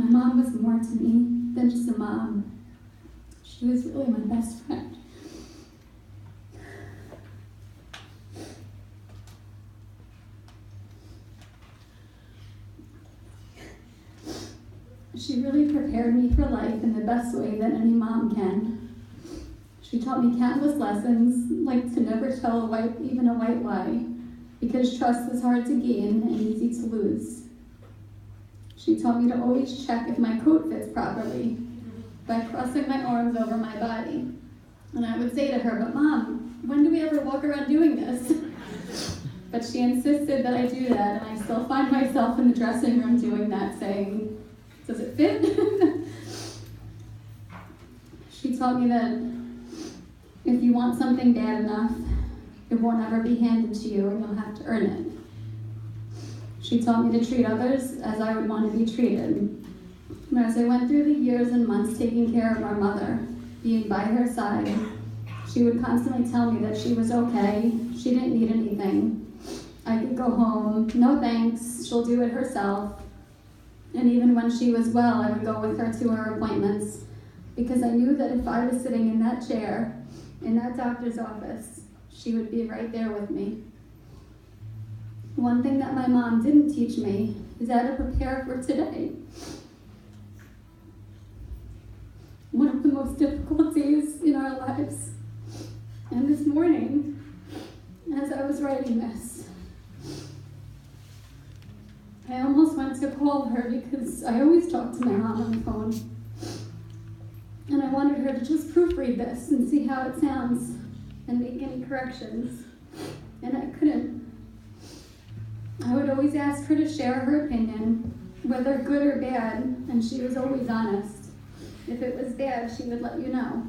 My mom was more to me than just a mom. She was really my best friend. She really prepared me for life in the best way that any mom can. She taught me countless lessons, like to never tell even a white lie, because trust is hard to gain and easy to lose. She taught me to always check if my coat fits properly by crossing my arms over my body. And I would say to her, "But Mom, when do we ever walk around doing this?" But she insisted that I do that, and I still find myself in the dressing room doing that, saying, "Does it fit?" She taught me that if you want something bad enough, it won't ever be handed to you, and you'll have to earn it. She taught me to treat others as I would want to be treated. And as I went through the years and months taking care of our mother, being by her side, she would constantly tell me that she was okay, she didn't need anything. I could go home, no thanks, she'll do it herself. And even when she was well, I would go with her to her appointments, because I knew that if I was sitting in that chair, in that doctor's office, she would be right there with me. One thing that my mom didn't teach me is how to prepare for today. One of the most difficult days in our lives. And this morning, as I was writing this, I almost went to call her because I always talk to my mom on the phone. And I wanted her to just proofread this and see how it sounds and make any corrections. And I couldn't. I would always ask her to share her opinion, whether good or bad, and she was always honest. If it was bad, she would let you know.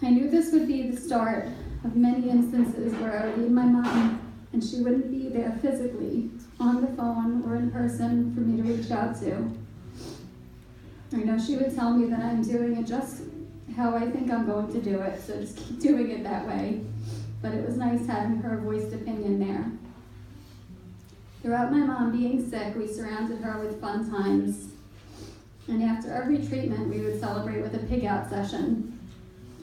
I knew this would be the start of many instances where I would need my mom, and she wouldn't be there physically, on the phone or in person for me to reach out to. I know she would tell me that I'm doing it just how I think I'm going to do it, so just keep doing it that way. But it was nice having her voiced opinion there. Throughout my mom being sick, we surrounded her with fun times. And after every treatment, we would celebrate with a pig-out session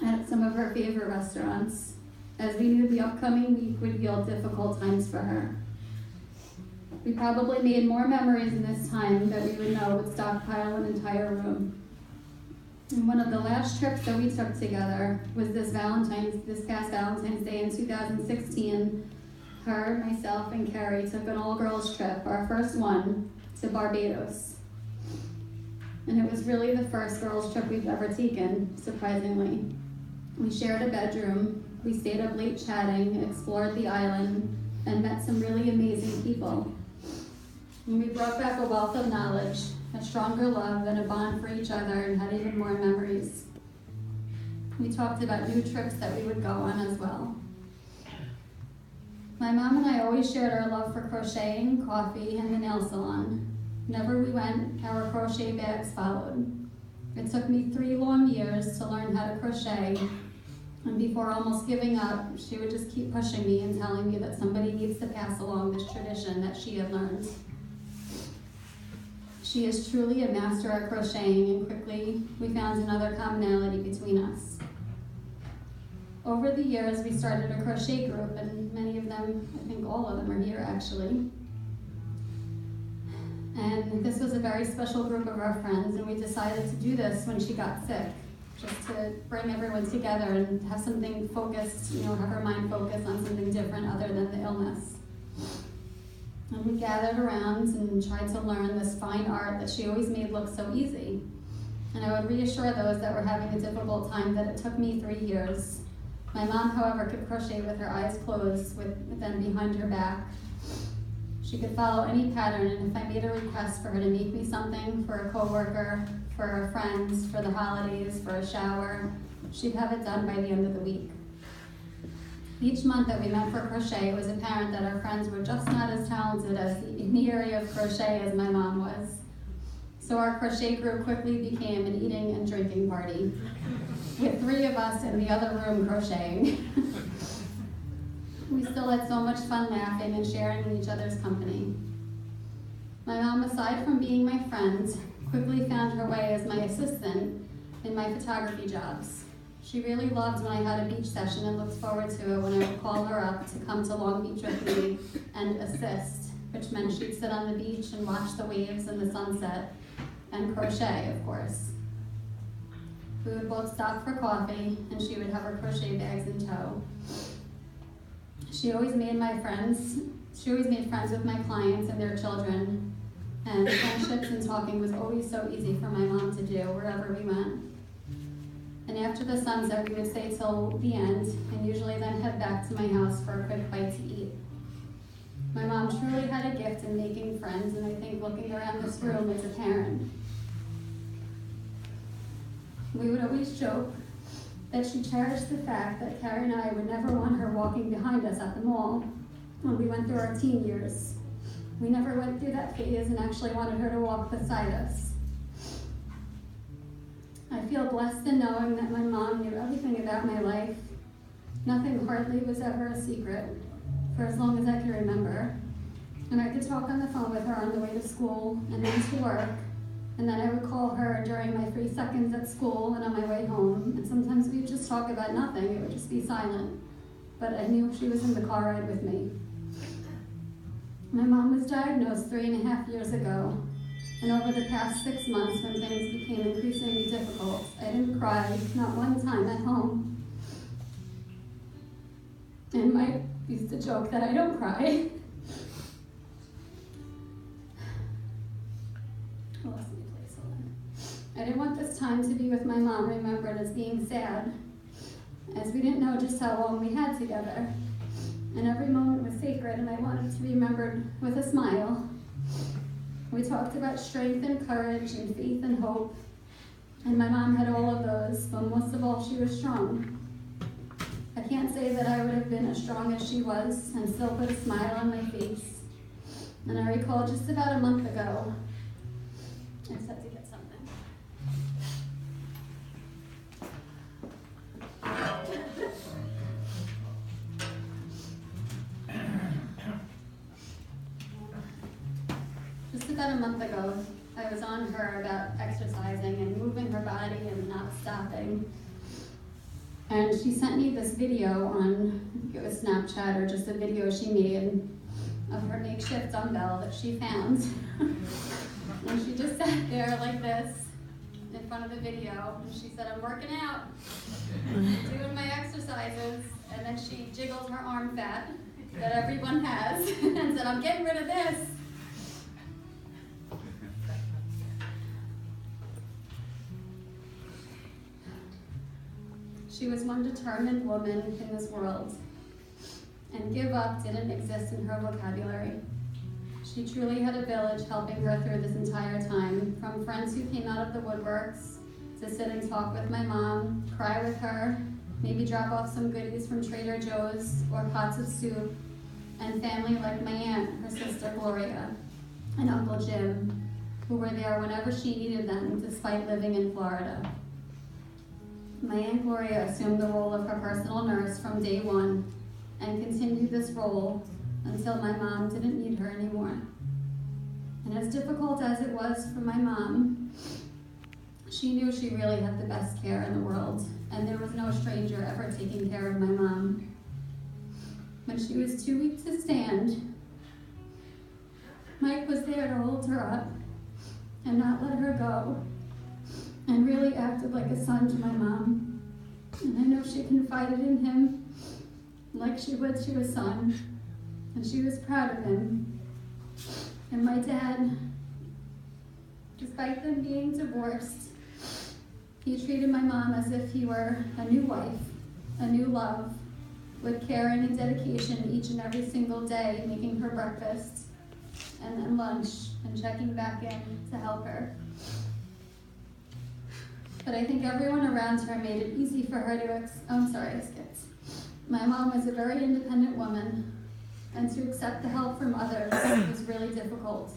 at some of her favorite restaurants, as we knew the upcoming week would yield difficult times for her. We probably made more memories in this time that we would know would stockpile an entire room. And one of the last trips that we took together was this past Valentine's Day in 2016. Her, myself, and Carrie took an all-girls trip, our first one, to Barbados. And it was really the first girls trip we've ever taken, surprisingly. We shared a bedroom, we stayed up late chatting, explored the island, and met some really amazing people. And we brought back a wealth of knowledge, a stronger love, and a bond for each other, and had even more memories. We talked about new trips that we would go on as well. My mom and I always shared our love for crocheting, coffee, and the nail salon. Whenever we went, our crochet bags followed. It took me 3 long years to learn how to crochet, and before almost giving up, she would just keep pushing me and telling me that somebody needs to pass along this tradition that she had learned. She is truly a master at crocheting, and quickly we found another commonality between us. Over the years, we started a crochet group, and many of them, I think all of them are here actually. And this was a very special group of our friends, and we decided to do this when she got sick, just to bring everyone together and have something focused, have her mind focus on something different other than the illness. And we gathered around and tried to learn this fine art that she always made look so easy. And I would reassure those that were having a difficult time that it took me 3 years. My mom, however, could crochet with her eyes closed, with them behind her back. She could follow any pattern, and if I made a request for her to make me something for a coworker, for her friends, for the holidays, for a shower, she'd have it done by the end of the week. Each month that we met for crochet, it was apparent that our friends were just not as talented in the area of crochet as my mom was. So our crochet group quickly became an eating and drinking party, with 3 of us in the other room crocheting. We still had so much fun laughing and sharing in each other's company. My mom, aside from being my friend, quickly found her way as my assistant in my photography jobs. She really loved when I had a beach session and looked forward to it when I would call her up to come to Long Beach with me and assist, which meant she'd sit on the beach and watch the waves and the sunset and crochet, of course. We would both stop for coffee and she would have her crochet bags in tow. She always made friends with my clients and their children, and friendships and talking was always so easy for my mom to do wherever we went. And after the sunset, we would stay till the end, and usually then head back to my house for a quick bite to eat. My mom truly had a gift in making friends, and I think looking around this room as a parent, we would always joke that she cherished the fact that Carrie and I would never want her walking behind us at the mall when we went through our teen years. We never went through that phase and actually wanted her to walk beside us. I feel blessed in knowing that my mom knew everything about my life. Nothing hardly was ever a secret for as long as I can remember. And I could talk on the phone with her on the way to school and then to work. And then I would call her during my 3 seconds at school and on my way home. And sometimes we would just talk about nothing. It would just be silent. But I knew she was in the car ride with me. My mom was diagnosed 3.5 years ago. And over the past 6 months, when things became increasingly difficult, I didn't cry, not one time at home. And Mike used to joke that I don't cry. I didn't want this time to be with my mom remembered as being sad, as we didn't know just how long we had together. And every moment was sacred, and I wanted to be remembered with a smile. We talked about strength and courage and faith and hope, and my mom had all of those, but most of all, she was strong. I can't say that I would have been as strong as she was and still put a smile on my face. And I recall just about a month ago, I just had to get something. Just about a month ago, I was on her about exercising and moving her body and not stopping. And she sent me this video on, I think it was Snapchat or just a video she made of her makeshift dumbbell that she found. And she just sat there like this in front of the video, and she said, "I'm working out, doing my exercises," and then she jiggled her arm fat that everyone has and said, "I'm getting rid of this." She was one determined woman in this world, and give up didn't exist in her vocabulary. She truly had a village helping her through this entire time, from friends who came out of the woodworks to sit and talk with my mom, cry with her, maybe drop off some goodies from Trader Joe's or pots of soup, and family like my aunt, her sister Gloria, and Uncle Jim, who were there whenever she needed them despite living in Florida. My Aunt Gloria assumed the role of her personal nurse from day one and continued this role until my mom didn't need her anymore. And as difficult as it was for my mom, she knew she really had the best care in the world, and there was no stranger ever taking care of my mom. When she was too weak to stand, Mike was there to hold her up and not let her go, and really acted like a son to my mom. And I know she confided in him like she would to a son, and she was proud of him. And my dad, despite them being divorced, he treated my mom as if he were a new wife, a new love, with caring and dedication each and every single day, making her breakfast and then lunch and checking back in to help her. But I think everyone around her made it easy for her to I skipped. My mom was a very independent woman, and to accept the help from others was really difficult.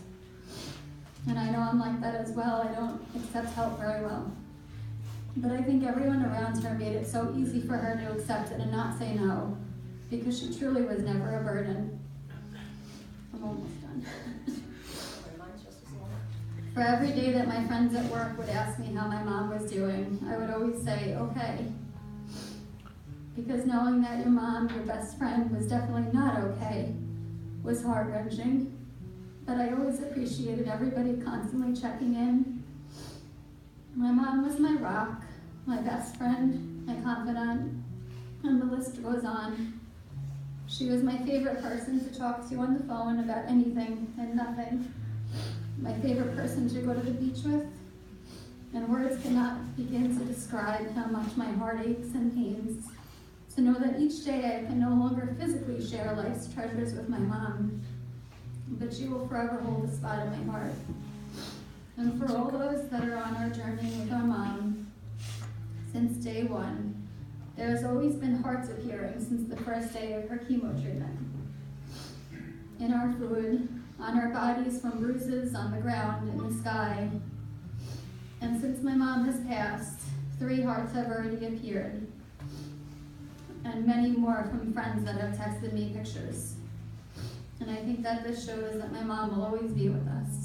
And I know I'm like that as well. I don't accept help very well. But I think everyone around her made it so easy for her to accept it and not say no, because she truly was never a burden. I'm almost done. For every day that my friends at work would ask me how my mom was doing, I would always say, okay. Because knowing that your mom, your best friend, was definitely not okay was heart-wrenching. But I always appreciated everybody constantly checking in. My mom was my rock, my best friend, my confidant, and the list goes on. She was my favorite person to talk to on the phone about anything and nothing. My favorite person to go to the beach with. And words cannot begin to describe how much my heart aches and pains to know that each day I can no longer physically share life's treasures with my mom, but she will forever hold a spot in my heart. And for all those that are on our journey with our mom, since day one, there has always been hearts appearing since the first day of her chemo treatment. In our food, on our bodies from bruises on the ground, in the sky. And since my mom has passed, 3 hearts have already appeared. And many more from friends that have texted me pictures. And I think that this shows that my mom will always be with us.